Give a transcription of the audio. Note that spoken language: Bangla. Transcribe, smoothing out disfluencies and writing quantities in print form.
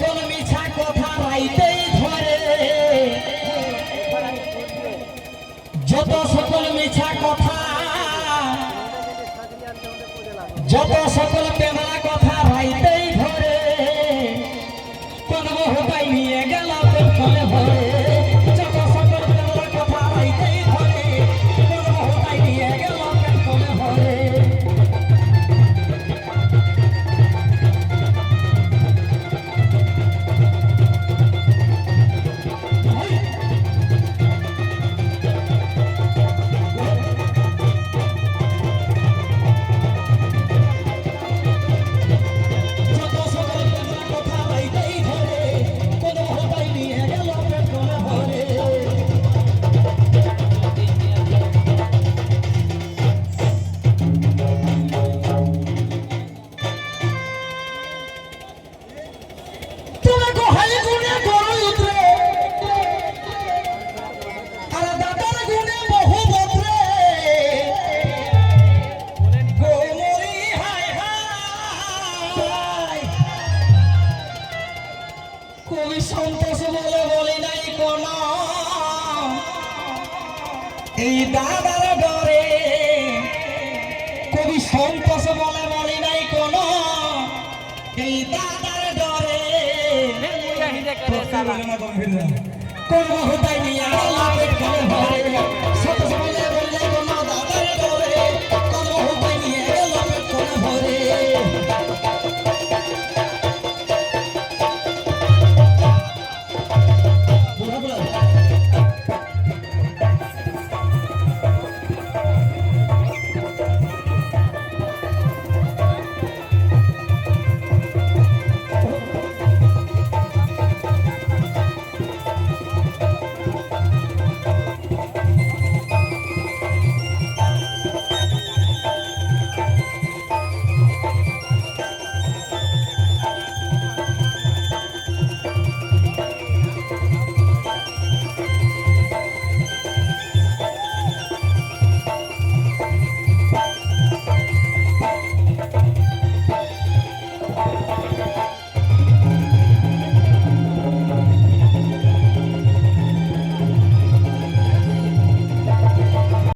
সকল মিছা কথা রাইতেই ধরে, যত সকল মিছা কথা, যত সকল প্রেমা কথা রাইতেই ধরে, কোন বহুটাই নিয়ে গেল পেছনে ভরে। যত সকল প্রেমা কথা রাইতেই ধরে, কোন বহুটাই নিয়ে গেল পেছনে ভরে। কবি সন্তোষ বলে বলি নাই কোন, এই দাদার ডরে। কবি সন্তোষ বলে বলি নাই কোন, এই দাদার ডরে। কোন হতাই নিয়ে আল্লাহ